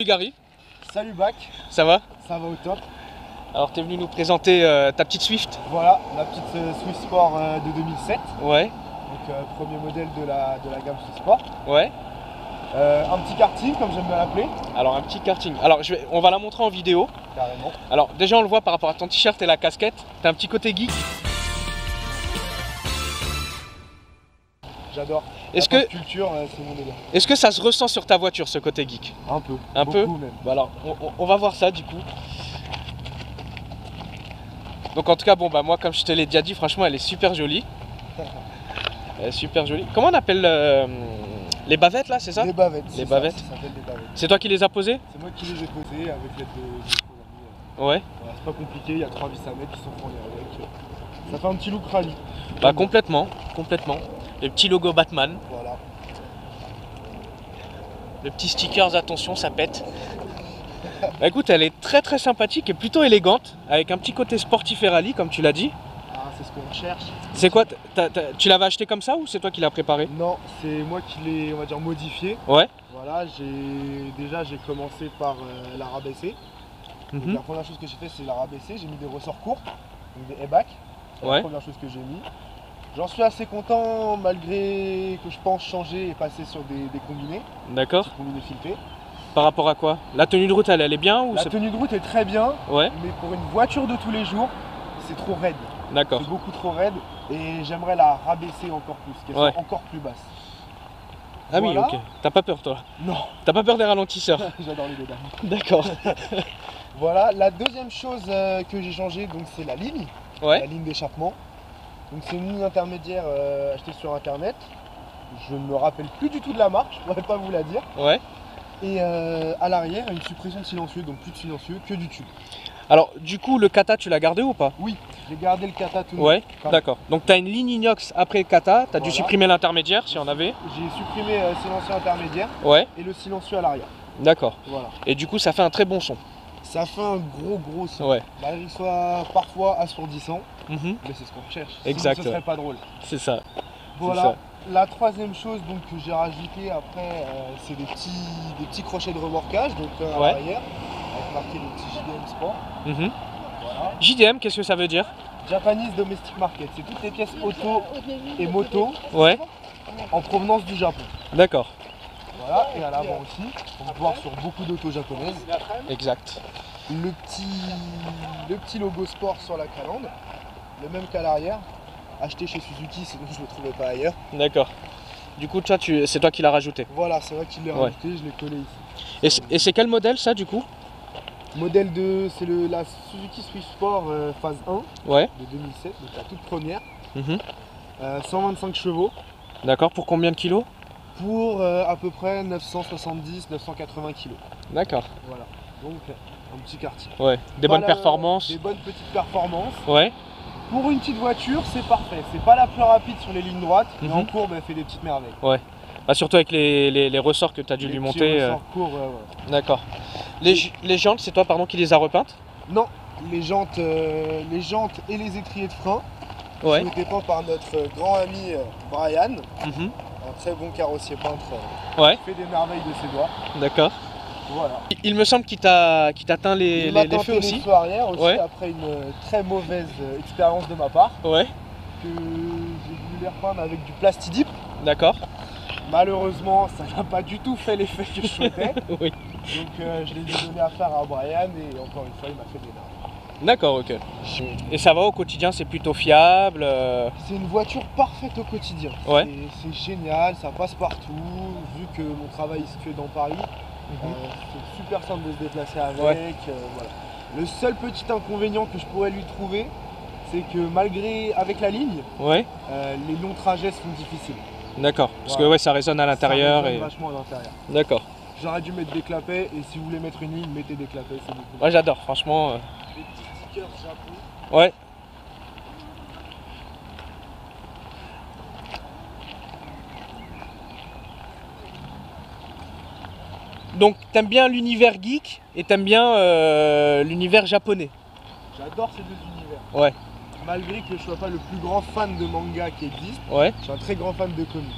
Salut Gary, Salut Bac, ça va? ça va au top. Alors t'es venu nous présenter ta petite Swift? Voilà, la petite Swift Sport de 2007. Ouais, Donc premier modèle de la gamme Swift Sport. ouais. Un petit karting comme j'aime bien l'appeler. Alors un petit karting. Alors on va la montrer en vidéo. Carrément. Alors déjà on le voit par rapport à ton t-shirt et la casquette. T'as un petit côté geek. J'adore. Est-ce La que, pop culture, c'est mon délire. est-ce que ça se ressent sur ta voiture ce côté geek? Un peu. Un peu? Beaucoup même. Bah alors on va voir ça du coup. Donc en tout cas bon bah moi comme je te l'ai déjà dit, franchement elle est super jolie. Elle est super jolie. Comment on appelle les bavettes là, c'est ça? Les bavettes. Les bavettes. Ça s'appelle des bavettes. C'est toi qui les as posées? C'est moi qui les ai posées avec l'aide de mes amis. Ouais. Voilà, c'est pas compliqué, il y a 3 vis à mettre qui sont fournis avec. Ça fait un petit look rallye. Bah complètement, complètement. Le petit logo Batman. Voilà. Le petit stickers, attention, ça pète. Bah écoute, elle est très très sympathique et plutôt élégante, avec un petit côté sportif et rallye, comme tu l'as dit. Ah, c'est ce qu'on recherche. C'est quoi, tu l'avais acheté comme ça ou c'est toi qui l'as préparé? Non, c'est moi qui l'ai, on va dire, modifié. Ouais. Voilà, j'ai commencé par la rabaisser. Donc, la première chose que j'ai fait, c'est la rabaisser. J'ai mis des ressorts courts, donc des airbags. C'est Ouais. la première chose que j'ai mis. J'en suis assez content malgré que je pense changer et passer sur des combinés. D'accord. Des combinés filetés. Par rapport à quoi? La tenue de route, elle est bien ou La c'est... tenue de route est très bien, Ouais. mais pour une voiture de tous les jours, c'est trop raide. D'accord. C'est beaucoup trop raide et j'aimerais la rabaisser encore plus, qu'elle soit encore plus basse. Ah Voilà. oui, ok. T'as pas peur toi? Non, T'as pas peur des ralentisseurs? j'adore les bédames. D'accord. Voilà, la deuxième chose que j'ai changé, donc c'est la ligne. La Ouais. ligne d'échappement. Donc c'est une ligne intermédiaire achetée sur internet. Je ne me rappelle plus du tout de la marque, je pourrais pas vous la dire. Ouais. Et à l'arrière, une suppression de silencieux, donc plus de silencieux que du tube. Alors du coup, le kata, tu l'as gardé ou pas? Oui, j'ai gardé le kata tout Ouais, neuf. d'accord. Donc tu as une ligne inox après le kata, tu as dû Voilà. supprimer l'intermédiaire si on avait. J'ai supprimé le silencieux intermédiaire Ouais, et le silencieux à l'arrière. d'accord. Voilà. Et du coup, ça fait un très bon son. Ça fait un gros son. Ouais. Malgré qu'il soit parfois assourdissant, Mhm. mais c'est ce qu'on recherche. Exact, Sinon, ce serait pas drôle. C'est ça. Voilà. ça. La troisième chose donc, que j'ai rajouté après, c'est des petits crochets de remorquage, donc à Ouais. l'arrière, avec marqué le petit JDM Sport. Mhm. Voilà. JDM, qu'est-ce que ça veut dire? Japanese Domestic Market, c'est toutes les pièces auto et moto Ouais, en provenance du Japon. d'accord. Voilà, et à l'avant aussi, on peut voir sur beaucoup d'autos japonaises, Exact. le petit logo sport sur la calandre, le même qu'à l'arrière, acheté chez Suzuki, sinon je ne le trouvais pas ailleurs. D'accord. Du coup, toi, c'est toi qui l'as rajouté. Voilà, c'est vrai qu'il l'a Ouais. rajouté, je l'ai collé ici. Et c'est quel modèle ça, du coup? Modèle de, c'est la Suzuki Swift Sport phase 1 Ouais. de 2007, donc la toute première. Mhm. 125 chevaux D'accord, pour combien de kilos? pour à peu près 970-980 kg. D'accord. Voilà, donc un petit quartier. Ouais. Des bonnes Voilà, performances? Des bonnes petites performances. Ouais. Pour une petite voiture, c'est parfait. C'est pas la plus rapide sur les lignes droites, mais Mhm. en courbe, elle fait des petites merveilles. Ouais. Bah, surtout avec les ressorts que tu as dû Les lui petits monter. ressorts courts, ouais. D'accord. Les jantes, c'est toi, pardon, qui les a repeintes? Non, les jantes et les étriers de frein Ouais. sont été peints par notre grand ami Brian, Mhm. un très bon carrossier peintre. Ouais. Qui fait des merveilles de ses doigts. D'accord. Voilà. Il me semble qu'il t'a teint Il m'a les teinté feux aussi. les feux arrière aussi, Ouais. après une très mauvaise expérience de ma part, Ouais. que j'ai voulu les repeindre avec du plastidip. D'accord. Malheureusement, ça n'a pas du tout fait l'effet que je souhaitais. Oui. Donc je les ai donnés à faire à Brian et encore une fois, il m'a fait des merveilles. D'accord, ok. Et ça va au quotidien, c'est plutôt fiable. C'est une voiture parfaite au quotidien. Ouais. C'est génial, ça passe partout. Vu que mon travail est situé dans Paris, c'est super simple de se déplacer avec. Ouais. Voilà. Le seul petit inconvénient que je pourrais lui trouver, c'est que malgré avec la ligne, Ouais. les longs trajets sont difficiles. D'accord. Parce Voilà. que ouais, ça résonne à l'intérieur. Ça résonne Et... vachement à l'intérieur. D'accord. J'aurais dû mettre des clapets et si vous voulez mettre une ligne, mettez des clapets, c'est beaucoup. Moi j'adore, franchement. Des petits stickers Japon. Ouais. Donc t'aimes bien l'univers geek et t'aimes bien l'univers japonais. J'adore ces deux univers. Ouais. Malgré que je sois pas le plus grand fan de manga qui existe, Ouais. je suis un très grand fan de comics.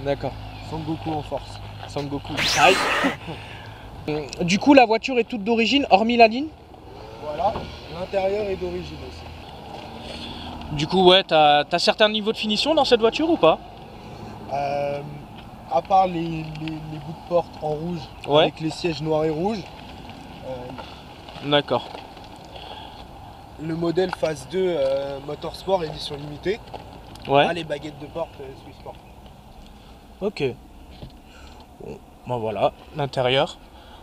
D'accord. Son Goku en force. Son Goku. Aïe. Du coup, la voiture est toute d'origine, hormis la ligne? Voilà, l'intérieur est d'origine aussi. Du coup, ouais, t'as certains niveaux de finition dans cette voiture ou pas? À part les bouts de porte en rouge, Ouais. avec les sièges noirs et rouges, D'accord. le modèle phase 2 Motorsport édition limitée, Ouais. a les baguettes de porte Swissport. Ok. Bon, ben voilà, l'intérieur.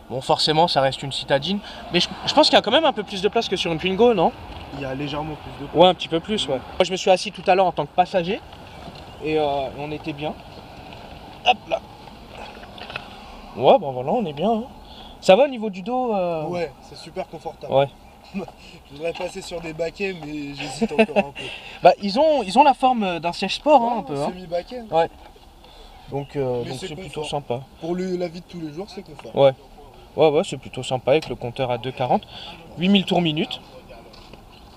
Bon, forcément, ça reste une citadine. Mais je pense qu'il y a quand même un peu plus de place que sur une Twingo, non? Il y a légèrement plus de place. Ouais, un petit peu plus, ouais. Moi, je me suis assis tout à l'heure en tant que passager. Et on était bien. Hop là. Ouais, bon voilà, on est bien. Hein. Ça va au niveau du dos Ouais, c'est super confortable. Ouais. Je voudrais passer sur des baquets, mais j'hésite encore un peu. Bah, ils ont la forme d'un siège sport, hein, un peu. Hein. Semi-baquet. Donc c'est plutôt confort. sympa. Pour la vie de tous les jours, c'est confort. Ouais. Ouais, c'est plutôt sympa avec le compteur à 2,40. 8000 tours minute.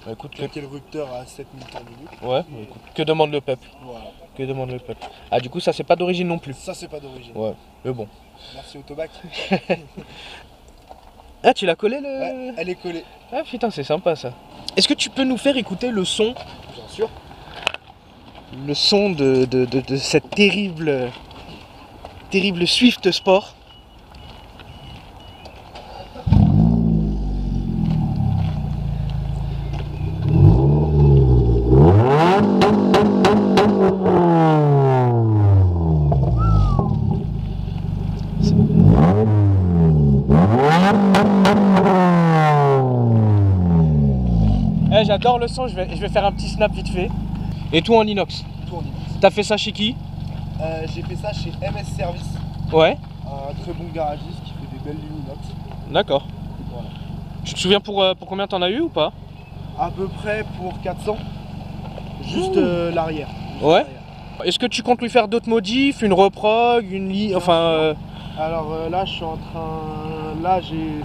Bah, écoute, Quel rupteur à 7000 tours minute. ouais, bah, écoute, que demande le peuple? Voilà. Que demande le peuple? Ah, du coup, ça, c'est pas d'origine non plus. Ça, c'est pas d'origine. Ouais, mais bon. Merci Autobac. Ah, tu l'as collé le. Ouais, elle est collée. Ah, putain, c'est sympa ça. Est-ce que tu peux nous faire écouter le son? Bien sûr. Le son de cette terrible Swift Sport. Eh, j'adore le son, je vais faire un petit snap vite fait. Et tout en inox. Tout en inox. T'as fait ça chez qui? J'ai fait ça chez MS Service, Ouais, un très bon garagiste qui fait des belles lignes inox. d'accord. Voilà. Tu te souviens pour combien t'en as eu ou pas? À peu près pour 400. Juste l'arrière. Juste Ouais. l'arrière. Est-ce que tu comptes lui faire d'autres modifs, une reprog, une ligne, enfin... Alors là, je suis en train. Là,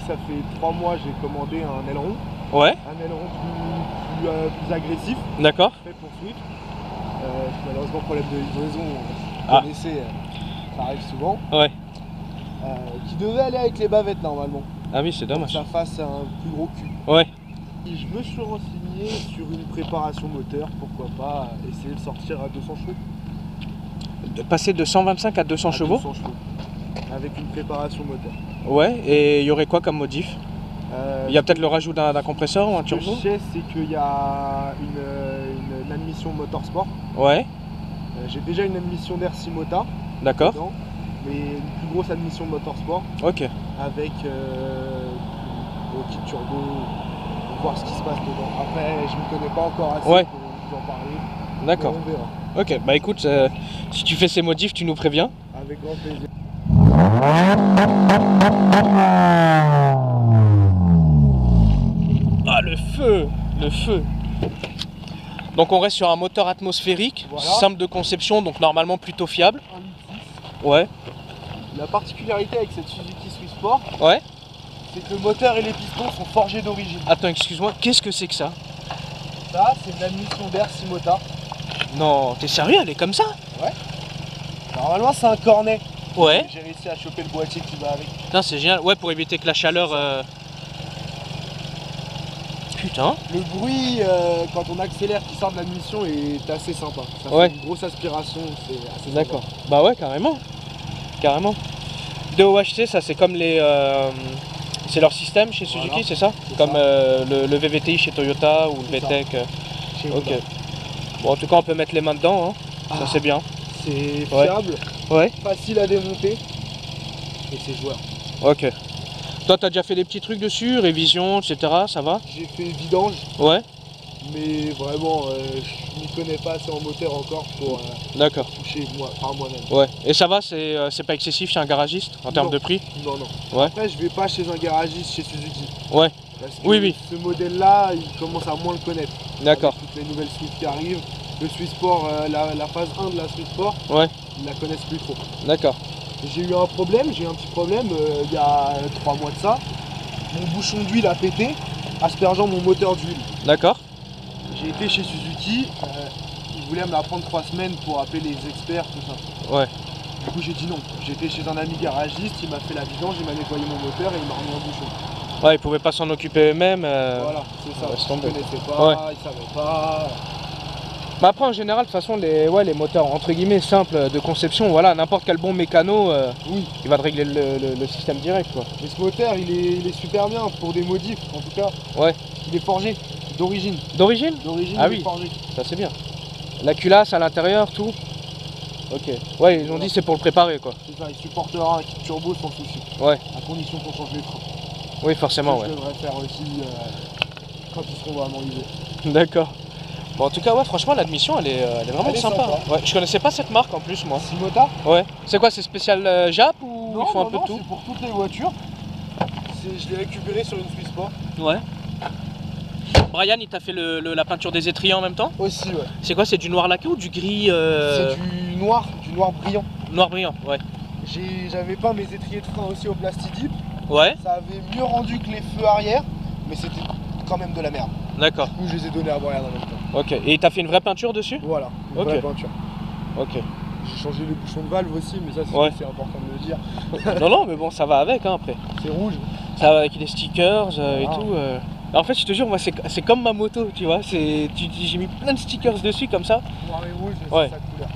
ça fait 3 mois, j'ai commandé un aileron. Ouais, Un aileron plus agressif, d'accord. fait pour Swift. Malheureusement, problème de livraison, vous Ah. connaissez, ça arrive souvent. Ouais. Qui devait aller avec les bavettes normalement. Ah oui, c'est Pour que dommage. ça fasse un plus gros cul. Ouais. Et je me suis renseigné sur une préparation moteur, pourquoi pas essayer de sortir à 200 chevaux. De passer de 125 à 200 chevaux. 200 chevaux. Avec une préparation moteur. Ouais, et il y aurait quoi comme modif? Il y a peut-être le rajout d'un compresseur ou un Ce que turbo? je sais, c'est qu'il y a une admission motorsport. Ouais, J'ai déjà une admission d'air Simota, d'accord. dedans, mais une plus grosse admission motorsport Ok, avec au kit turbo, pour voir ce qui se passe dedans. Après, je ne m'y connais pas encore assez Ouais. pour vous en parler. d'accord. Mais on verra. Ok, bah écoute, si tu fais ces modifs, tu nous préviens. Avec grand plaisir. Ah, le feu! Le feu! Donc on reste sur un moteur atmosphérique, Voilà. simple de conception, donc normalement plutôt fiable. Un litre 6. Ouais, La particularité avec cette Suzuki Swissport, ouais. c'est que le moteur et les pistons sont forgés d'origine. Attends, excuse-moi, qu'est-ce que c'est que ça? Ça, c'est une admission d'air Simota. Non, t'es sérieux, elle est comme ça? Normalement, c'est un cornet. Ouais. J'ai réussi à choper le boîtier qui va avec. Putain, c'est génial. Ouais, pour éviter que la chaleur... Putain. Le bruit, quand on accélère qui sort de l'admission, est assez sympa. Ça Ouais. fait une grosse aspiration, c'est assez D'accord. Bah ouais, carrément. Carrément. DOHC, ça c'est comme les... c'est leur système chez Suzuki, Voilà. c'est ça? C'est Comme ça. le VVTI chez Toyota ou le C'est ça. VTEC. sympa. Chez Ok. Honda. Bon, en tout cas, on peut mettre les mains dedans, hein. Ça Ah. c'est bien. C'est Ouais. fiable, Ouais. facile à démonter et c'est joueur. Ok. Toi, t'as déjà fait des petits trucs dessus, révision, etc. Ça va? J'ai fait vidange, Ouais. mais vraiment, je m'y connais pas assez en moteur encore pour D'accord. toucher par moi-même. Ouais. Et ça va, c'est pas excessif chez un garagiste en termes Non. de prix? Non, non. Ouais. Après, je vais pas chez un garagiste chez Suzuki. Ouais. Parce que Oui, oui. ce modèle-là, il commence à moins le connaître. D'accord. Avec toutes les nouvelles Swift qui arrivent. Le Swissport, la phase 1 de la Swissport, Ouais. ils la connaissent plus trop. D'accord. J'ai eu un petit problème il y a 3 mois de ça. Mon bouchon d'huile a pété, aspergeant mon moteur d'huile. D'accord. J'ai été chez Suzuki, ils voulaient me la prendre 3 semaines pour appeler les experts, tout ça. Ouais. Du coup j'ai dit non. J'ai été chez un ami garagiste, il m'a fait la vidange, il m'a nettoyé mon moteur et il m'a remis un bouchon. Ouais, ils pouvaient pas s'en occuper eux-mêmes. Voilà, c'est ça. Laisse Ils ne tomber. connaissaient pas, Ouais. ils savaient pas. Mais après, en général, de toute façon, les moteurs entre guillemets simples de conception, voilà, n'importe quel bon mécano, Oui. il va te régler le système direct, quoi. Mais ce moteur il est super bien pour des modifs en tout cas. Ouais. Il est forgé d'origine. D'origine? D'origine Ah il oui. est forgé. Ça c'est bien. La culasse à l'intérieur, tout. Ok. Ouais, ils ont dit c'est pour le préparer, quoi. C'est ça, il supportera un kit turbo sans souci. Ouais. À condition qu'on change les freins. Oui, forcément, ouais. Je devrais faire aussi quand ils seront vraiment usés. D'accord. Bon, en tout cas, ouais, franchement, l'admission, elle est vraiment Elle est sympa. sympa. Hein. Ouais, je connaissais pas cette marque en plus, moi. Simota? Ouais. C'est quoi, c'est spécial Jap ou Non, ils font non, un peu non, de tout? c'est pour toutes les voitures. Je l'ai récupéré sur une Swiss Sport. Ouais. Brian, il t'a fait la peinture des étriers en même temps? Aussi, ouais. C'est quoi, c'est du noir laqué ou du gris C'est du noir brillant. Noir brillant, ouais. J'avais peint mes étriers de frein aussi au plastidip. Ouais, Ça avait mieux rendu que les feux arrière, mais c'était quand même de la merde. d'accord. Du coup, je les ai donnés à Brian en même temps. Ok. Et t'as fait une vraie peinture dessus? Voilà, une Ok. vraie peinture. Ok. J'ai changé les bouchons de valve aussi, mais ça, Ouais. c'est important de le dire. Non, non, mais bon, ça va avec, hein, après. C'est rouge. Ça va avec les stickers et Ah. tout. En fait, je te jure, moi, c'est comme ma moto, tu vois. J'ai mis plein de stickers dessus, comme ça. Noir et rouge, Ouais. c'est sa couleur.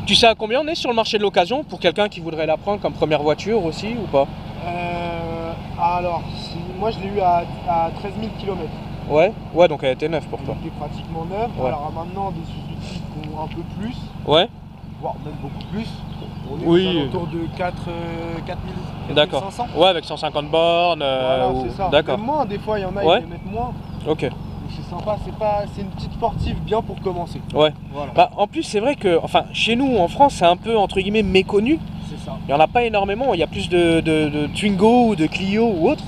Tu sais à combien on est sur le marché de l'occasion pour quelqu'un qui voudrait la prendre comme première voiture aussi ou pas? Alors, moi je l'ai eu à 13 000 km. Ouais. Ouais, donc elle était neuve pour toi. Elle était pratiquement neuve. Ouais. Alors maintenant, des Suzuki qui ont un peu plus, Ouais. voire même beaucoup plus. On est Oui. aux alentours de 4 000, D'accord. 500. Ouais, avec 150 bornes. Voilà, ou- c'est ça. D'accord. Même moins, des fois, il y en a, Ouais. ils les mettent moins. Ok. Donc c'est sympa, c'est une petite sportive bien pour commencer. Ouais. Voilà, Bah, en plus, c'est vrai que, enfin, chez nous en France, c'est un peu entre guillemets méconnu. c'est ça. Il n'y en a pas énormément. Il y a plus de Twingo ou de Clio ou autre.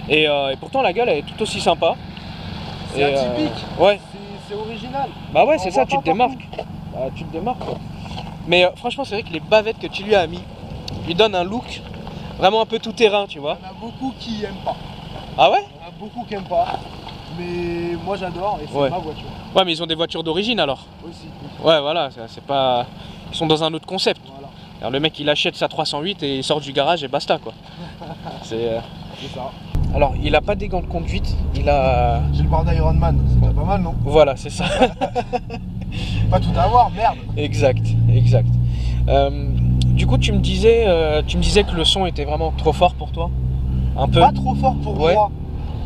Et pourtant, la gueule, elle est tout aussi sympa. C'est Et, atypique. Ouais. C'est original. Bah ouais, On c'est ça, voit tu pas te démarques. Bah, tu te démarques, quoi. Mais franchement, c'est vrai que les bavettes que tu lui as mis lui donnent un look vraiment un peu tout terrain, tu vois. Il y en a beaucoup qui aiment pas. Ah ouais? Il y en a beaucoup qui aiment pas. Mais moi j'adore et c'est Ouais. ma voiture Ouais, mais ils ont des voitures d'origine alors. aussi. Ouais, voilà, c'est pas. Ils sont dans un autre concept. Voilà, Alors, le mec, il achète sa 308 et il sort du garage et basta, quoi. C'est. c'est ça. Alors, il a pas des gants de conduite, il a. J'ai le bar d'Iron Man, c'est pas mal non? Voilà, c'est ça. Pas tout avoir, merde. Exact, exact. Du coup, tu me disais que le son était vraiment trop fort pour toi. Un peu. Pas trop fort pour Ouais. moi.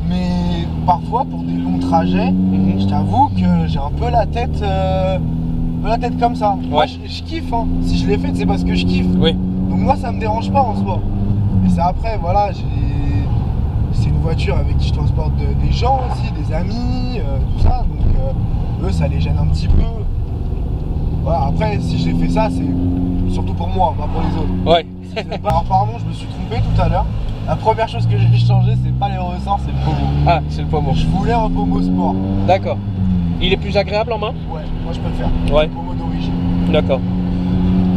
Mais parfois pour des longs trajets, Mhm. je t'avoue que j'ai un peu la tête comme ça. Moi Ouais. je kiffe hein. Si je l'ai faite c'est parce que je kiffe. Oui. Donc moi ça me dérange pas en soi. Mais c'est après voilà, c'est une voiture avec qui je transporte des gens aussi, des amis, tout ça. Donc eux ça les gêne un petit peu. Voilà, après si j'ai fait ça c'est surtout pour moi, pas pour les autres. Ouais. Alors, apparemment je me suis trompé tout à l'heure. La première chose que j'ai changé c'est pas les ressorts, c'est le pommeau. Ah, c'est le pommeau. Je voulais un pommeau sport. D'accord. Il est plus agréable en main? Ouais, moi je préfère. Ouais. Pommeau d'origine. D'accord.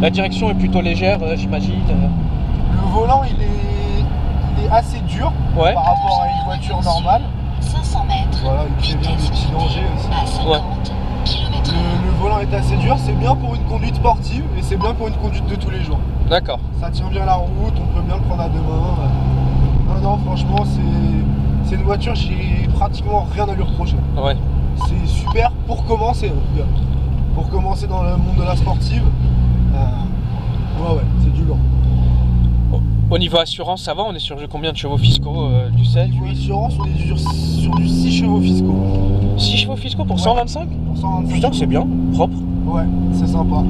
La direction est plutôt légère, j'imagine. Le volant il est assez dur Ouais. par rapport à une voiture normale. 500 mètres. Voilà, il prévient des petits dangers aussi. À 50 Ouais. km/h. Le volant est assez dur, c'est bien pour une conduite sportive et c'est bien pour une conduite de tous les jours. D'accord. Ça tient bien la route, on peut bien le prendre à deux mains. Non, franchement, c'est une voiture, j'ai pratiquement rien à lui reprocher. Ouais. C'est super pour commencer, en tout cas. Pour commencer dans le monde de la sportive. Ouais, c'est du lourd. Au niveau assurance, ça va? On est sur combien de chevaux fiscaux, du 7, Niveau 8? assurance, on est sur du 6 chevaux fiscaux. 6 chevaux fiscaux pour Ouais. 125? Pour 125. Putain, c'est bien, propre. Ouais, c'est sympa.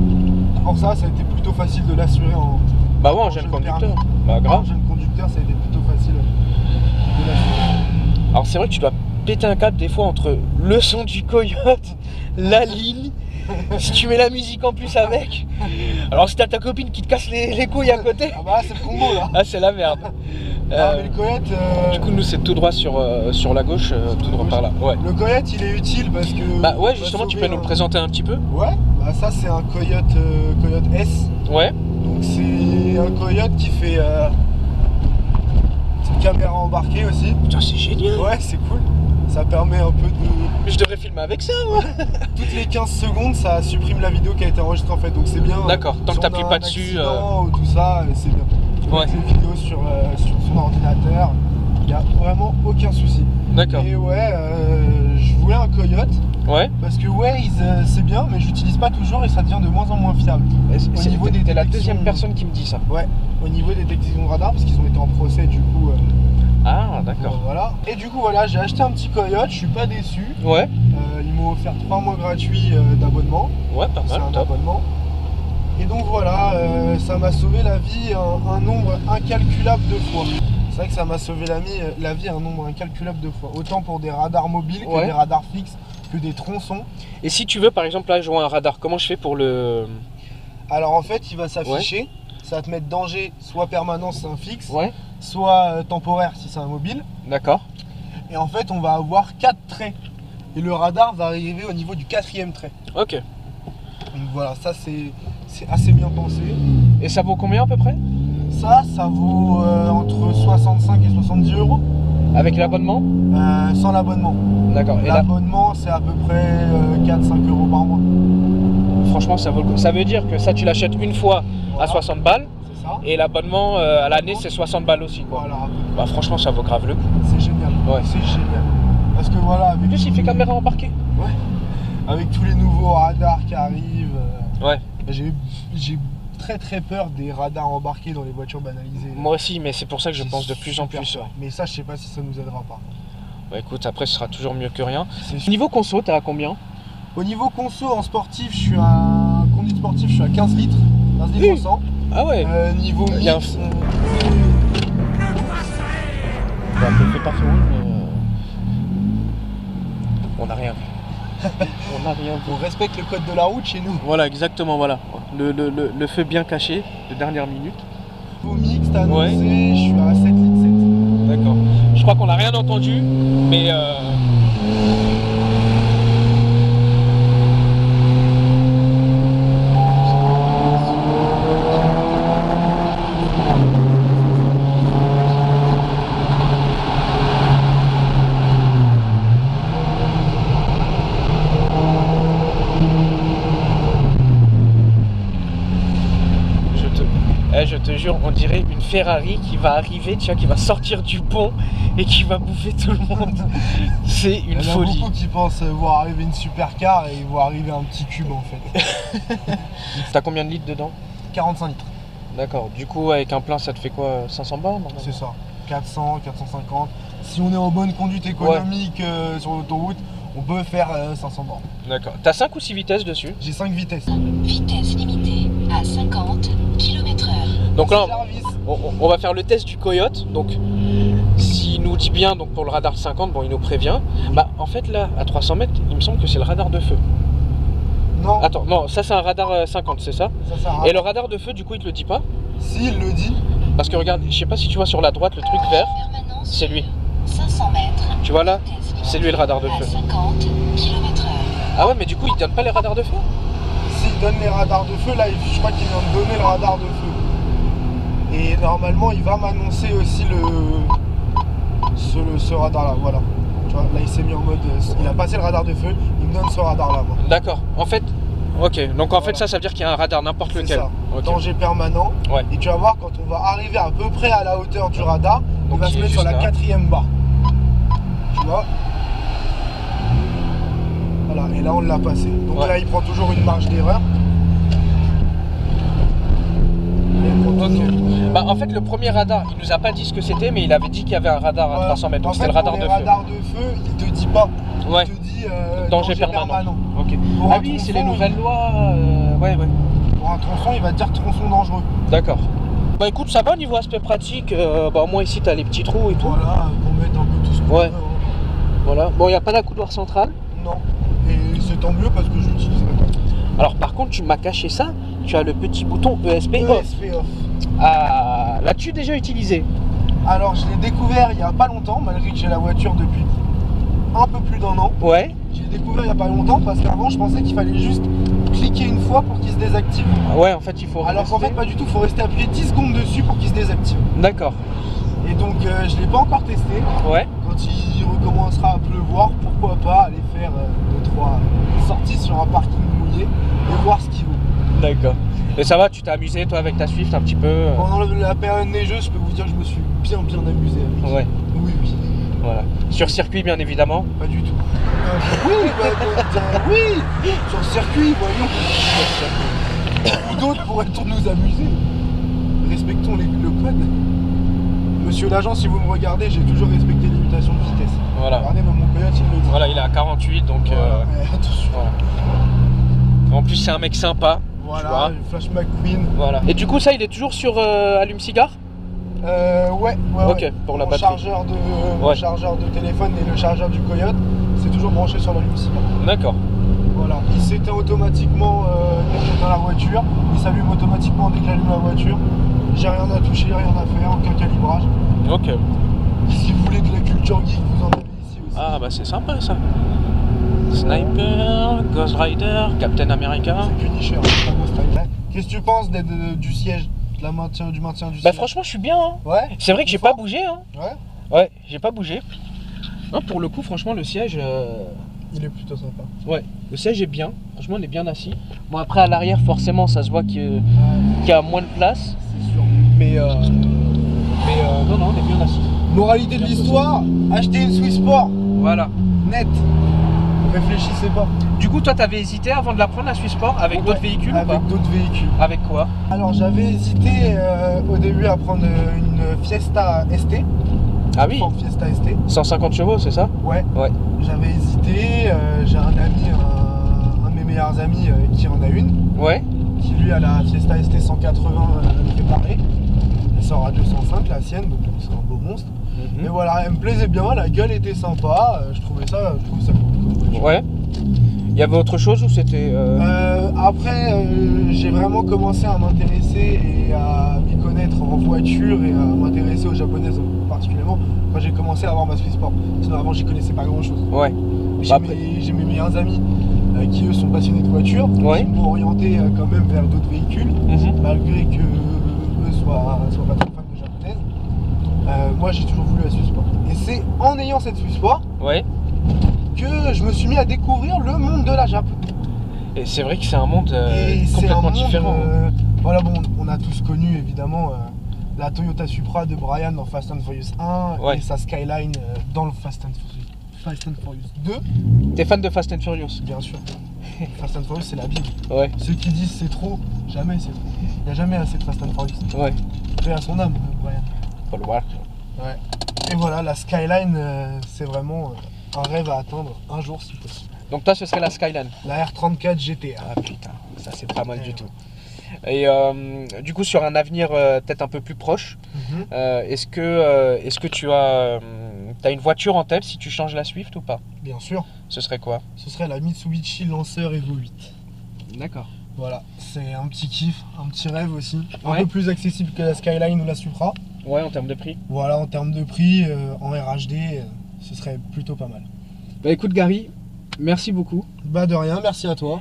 Pour ça a été plutôt facile de l'assurer en. Bah ouais, en en jeune jeune conducteur. permis. Bah En grave. jeune conducteur, ça a été plutôt facile de l'assurer. Alors c'est vrai que tu dois péter un câble des fois entre le son du coyote, la ligne, si tu mets la musique en plus avec. Alors si t'as ta copine qui te casse les couilles à côté, Ah bah là, c'est le combo là. ah c'est la merde. Ah, mais le coyote. Du coup nous c'est tout droit sur la gauche, tout droit par là. Ouais. Le coyote il est utile parce que. Bah ouais il va justement tu sauver peux nous le un- présenter un petit peu. Ouais, bah ça c'est un coyote, coyote S. Ouais. Donc c'est un coyote qui fait. C'est une caméra embarquée aussi. Putain c'est génial. Ouais, c'est cool. Ça permet un peu de... Mais je devrais filmer avec ça, moi. Toutes les 15 secondes, ça supprime la vidéo qui a été enregistrée en fait, donc c'est bien. D'accord, tant si que on t'appuies a pas un dessus. accident ou tout ça, c'est bien. Tu peux Ouais. mettre les vidéos sur son ordinateur, il n'y a vraiment aucun souci. D'accord. Et ouais, je voulais un Coyote, Ouais. parce que Waze c'est bien, mais j'utilise pas toujours et ça devient de moins en moins fiable. niveau des T'es la détections- deuxième personne qui me dit ça. Ouais, au niveau des détections de radar, parce qu'ils ont été en procès du coup. Ah, d'accord. Voilà. Et du coup voilà, j'ai acheté un petit Coyote, je suis pas déçu. Ouais. Ils m'ont offert 3 mois gratuits d'abonnement. Ouais, pas C'est mal. un top. abonnement. Et donc voilà, ça m'a sauvé la vie un nombre incalculable de fois. C'est vrai que ça m'a sauvé la vie un nombre incalculable de fois. Autant pour des radars mobiles que Ouais. des radars fixes, que des tronçons. Et si tu veux, par exemple, là, je vois un radar, comment je fais pour le. Alors en fait, il va s'afficher. Ça va te mettre danger, soit permanent si c'est un fixe, Ouais. soit temporaire si c'est un mobile. D'accord. Et en fait, on va avoir 4 traits. Et le radar va arriver au niveau du 4e trait. Ok. Donc voilà, ça c'est assez bien pensé. Et ça vaut combien à peu près? Ça vaut entre 65 et 70 euros Avec l'abonnement? sans l'abonnement. D'accord. Et là, L'abonnement, c'est à peu près 4-5 euros par mois. franchement, ça vaut le coup. Ça veut dire que ça, tu l'achètes une fois à Voilà. 60 balles. C'est ça. Et l'abonnement à l'année, c'est 60 balles aussi, quoi. Voilà, Bah, franchement, ça vaut grave le coup. c'est génial. Ouais. C'est génial. Parce que voilà, En avec, plus, il fait caméra embarquée. avec tous les nouveaux radars qui arrivent, Ouais. j'ai très peur des radars embarqués dans les voitures banalisées. Moi aussi, mais c'est pour ça que je J'ai pense de plus en super plus. peur. Mais ça, je sais pas si ça nous aidera pas. Bah écoute, après, ce sera toujours mieux que rien. C'est Niveau conso, t'as à combien? Au niveau conso en sportif, je suis à conduite sportive, je suis à 15 litres, 15 litres au 100. Ah ouais. Niveau Il y a un- mix, Bah, fais pas fou, mais. On n'a rien vu. On n'a rien vu. on respecte le code de la route chez nous. Voilà, exactement, voilà. Le feu bien caché de dernière minute. Niveau mixte annoncé, Ouais. je suis à 7 litres 7. D'accord. Je crois qu'on n'a rien entendu, mais. Je te jure, on dirait une Ferrari qui va arriver, tu vois, qui va sortir du pont et qui va bouffer tout le monde. C'est une Il y en a folie. beaucoup qui pensent voir arriver une supercar et ils voient arriver un petit cube en fait. T'as combien de litres dedans? 45 litres, D'accord. Du coup, avec un plein, ça te fait quoi? 500 balles normalement? c'est ça. 400, 450. Si on est en bonne conduite économique sur l'autoroute, on peut faire 500 bornes. D'accord. T'as 5 ou 6 vitesses dessus? J'ai 5 vitesses. Vitesse limitée à 50 km/h. Donc là, Service. on va faire le test du Coyote. Donc, s'il nous dit bien, donc pour le radar 50, bon, il nous prévient. Bah, en fait, là, à 300 mètres, il me semble que c'est le radar de feu. Non, Attends, non, ça c'est un radar 50, c'est ça? ça sert à Et rien. le radar de feu, du coup, il te le dit pas? S'il le dit, Parce que regarde, je sais pas si tu vois sur la droite le truc vert, Permanence c'est lui. 500 mètres. Tu vois là? Vitesse C'est lui le radar de à feu. 50 km/h. Ah ouais, mais du coup, il donne pas les radars de feu? s'il donne les radars de feu, là, je crois qu'il vient de donner le radar de feu. Et normalement, il va m'annoncer aussi ce radar-là. Voilà. Tu vois, là, il s'est mis en mode. Il a passé le radar de feu, il me donne ce radar-là, moi. D'accord. En fait, ok. Donc en fait, Voilà. ça veut dire qu'il y a un radar, n'importe C'est lequel. ça. Ok. Danger permanent. Ouais. Et tu vas voir, quand on va arriver à peu près à la hauteur du radar, Donc, il va il se est mettre sur juste la là. 4e barre. Tu vois? Voilà, et là on l'a passé. Donc Ouais. là il prend toujours une marge d'erreur. Et il prend Ok. toujours- Bah en fait, le premier radar, il nous a pas dit ce que c'était, mais il avait dit qu'il y avait un radar à Voilà. 300 mètres. En Donc fait, c'était le radar pour de les feu. radars de feu, il te dit pas. Ouais. Il te dit Danger permanent. Ok. Pour Ah un oui, c'est tronçon, les nouvelles lois. Ouais, ouais. Pour un tronçon, il va te dire tronçon dangereux. D'accord. Bah écoute, ça va au niveau aspect pratique. Bah au moins ici, t'as les petits trous et tout. Voilà, qu'on mette un peu tout ce qu'on Ouais. veut, hein. Voilà. Bon, il n'y a pas d'accoudoir central. Non. Et c'est tant mieux parce que je l'utiliserai pas. Alors par contre, tu m'as caché ça. Tu as le petit bouton ESP off. ESP off. Ah, l'as-tu déjà utilisé? Alors je l'ai découvert il y a pas longtemps, malgré que j'ai la voiture depuis un peu plus d'1 an. Ouais. J'ai découvert il y a pas longtemps parce qu'avant je pensais qu'il fallait juste cliquer une fois pour qu'il se désactive. Ah ouais, en fait, il faut. Alors qu'en rester. fait pas du tout, il faut rester appuyé 10 secondes dessus pour qu'il se désactive. D'accord. Et donc je l'ai pas encore testé. Ouais. Quand il il recommencera à pleuvoir, pourquoi pas aller faire 2-3 sorties sur un parking mouillé et voir ce qu'il vaut. D'accord. Et ça va, tu t'es amusé toi avec ta Swift un petit peu Pendant la période neigeuse, je peux vous dire que je me suis bien amusé avec. Ouais. Oui, oui. Voilà. Sur circuit, bien évidemment. Pas du tout. Oui, oui, sur le circuit, voyons. Où d'autres pourrait-on nous amuser? Respectons le code. Monsieur l'agent, si vous me regardez, j'ai toujours respecté les limitations de vitesse. Voilà. Regardez, même mon coyote, il me le dit. Voilà, il est à 48, donc. Voilà. Attention. Voilà. En plus, c'est un mec sympa. Voilà, Flash McQueen. Voilà. Et du coup, ça, il est toujours sur allume-cigare? Ouais. Ok, pour la batterie. Mon chargeur de téléphone et le chargeur du coyote, c'est toujours branché sur l'allume-cigare. D'accord. Voilà, il s'éteint automatiquement dès que je suis dans la voiture, il s'allume automatiquement dès que j'allume la voiture. J'ai rien à toucher, rien à faire, aucun calibrage. Ok. Si vous voulez de la culture geek, vous en avez ici aussi. Ah bah c'est sympa ça. Sniper, Ghost Rider, Captain America. C'est Punisher, c'est pas Ghost Rider. Qu'est-ce que tu penses du siège, du maintien du Bah siège? franchement je suis bien hein. Ouais. C'est vrai que j'ai pas bougé hein. Ouais. Ouais, j'ai pas bougé. Non, pour le coup franchement le siège il est plutôt sympa. Ouais, le siège est bien. Franchement on est bien assis. Bon après à l'arrière forcément ça se voit qu'il y a moins de place. C'est sûr. Mais non on est bien assis. Moralité de l'histoire, achetez une Swiss Sport. Voilà. Net. Réfléchissez pas. Du coup toi t'avais hésité avant de la prendre la Swiss Sport avec d'autres véhicules ou pas? Avec d'autres véhicules. Avec quoi? Alors j'avais hésité au début à prendre une Fiesta ST. Ah oui. Ford Fiesta ST. 150 chevaux c'est ça? Ouais. Ouais. J'avais hésité, j'ai un ami, un de mes meilleurs amis qui en a une. Ouais. Qui lui a la Fiesta ST 180 préparée. Elle sort à 205 la sienne, donc c'est un beau monstre. Mais voilà, elle me plaisait bien, la gueule était sympa, je trouve ça cool. Ouais. Il y avait autre chose ou c'était Après, j'ai vraiment commencé à m'intéresser et à m'y connaître en voiture et à m'intéresser aux japonaises particulièrement quand j'ai commencé à avoir ma Swiss Sport. Sinon avant j'y connaissais pas grand chose. Ouais. J'ai mes meilleurs amis qui eux sont passionnés de voiture, ouais. Qui m'ont orienté quand même vers d'autres véhicules, malgré que eux soient pas trop fans de japonaises. Moi j'ai toujours voulu la Swiss Sport. Et c'est en ayant cette Swiss Sport que je me suis mis à découvrir le monde de la Jap. Et c'est vrai que c'est un monde complètement différent. Voilà, bon, on a tous connu évidemment la Toyota Supra de Brian dans Fast and Furious 1 et sa Skyline dans le Fast and Furious 2. T'es fan de Fast and Furious? Bien sûr. Fast and Furious c'est la Bible. Ouais. Ceux qui disent c'est trop, jamais c'est trop. Il n'y a jamais assez de Fast and Furious. Ouais. Paix à son âme, Brian. Faut le voir. Ouais. Et voilà, la Skyline c'est vraiment un rêve à atteindre un jour si possible. Donc toi ce serait la Skyline? La R34 GTR. Ah putain, ça c'est pas mal du tout. Et du coup sur un avenir peut-être un peu plus proche, est-ce que tu as une voiture en tête si tu changes la Swift ou pas? Bien sûr. Ce serait quoi? Ce serait la Mitsubishi Lancer Evo 8. D'accord. Voilà, c'est un petit kiff, un petit rêve aussi. Un Ouais. peu plus accessible que la Skyline ou la Supra. Ouais, en termes de prix. Voilà, en termes de prix, en RHD, ce serait plutôt pas mal. Bah écoute Gary, merci beaucoup. Bah de rien, merci à toi.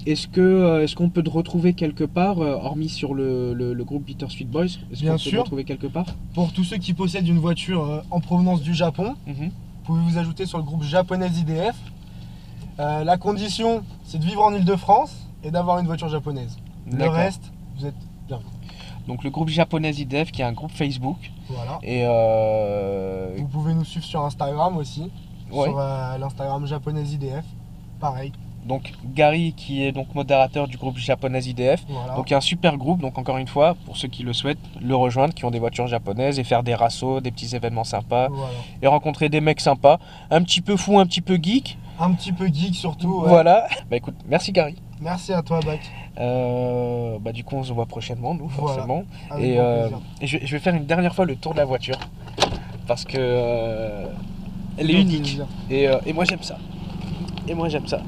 Est-ce qu'on peut te retrouver quelque part, hormis sur le groupe Bittersweet Boys? Est-ce Bien qu'on peut sûr. te retrouver quelque part? Pour tous ceux qui possèdent une voiture en provenance du Japon, vous pouvez vous ajouter sur le groupe japonais IDF. La condition, c'est de vivre en Ile-de-France et d'avoir une voiture japonaise. Le reste, vous êtes bien. Donc le groupe japonais IDF qui est un groupe Facebook. Voilà. Et vous pouvez nous suivre sur Instagram aussi. Ouais. Sur l'Instagram japonais IDF. Pareil. Donc Gary qui est donc modérateur du groupe japonais IDF. Voilà. Donc il y a un super groupe, donc encore une fois, pour ceux qui le souhaitent, le rejoindre, qui ont des voitures japonaises et faire des rassos, des petits événements sympas. Voilà. Et rencontrer des mecs sympas, un petit peu fous, un petit peu geek. Un petit peu geek surtout. Ouais. Voilà. Bah écoute, merci Gary. Merci à toi Bac. Bah du coup on se voit prochainement nous forcément. Voilà. Et je vais faire une dernière fois le tour de la voiture parce que elle est unique et moi j'aime ça. Et moi j'aime ça.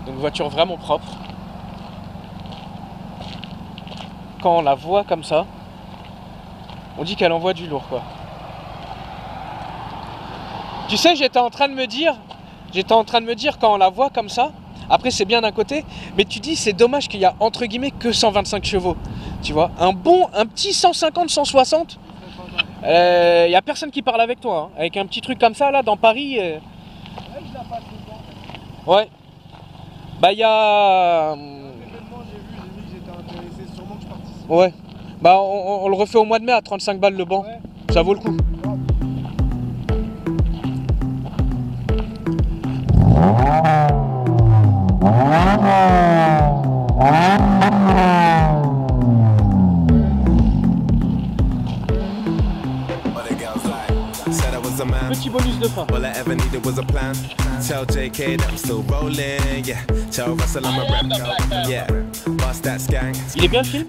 Une voiture vraiment propre. Quand on la voit comme ça, on dit qu'elle envoie du lourd quoi. Tu sais, j'étais en train de me dire quand on la voit comme ça, Après, c'est bien d'un côté, mais tu dis, c'est dommage qu'il y a entre guillemets que 125 chevaux. Tu vois, un petit 150, 160, il y a personne qui parle avec toi. Hein. Avec un petit truc comme ça, là, dans Paris. Ouais. Bah, il y a. Ouais. Bah, on le refait au mois de mai à 35 balles le banc. Ouais. Ça vaut le coup. Petit bonus de fin. Il est bien le film?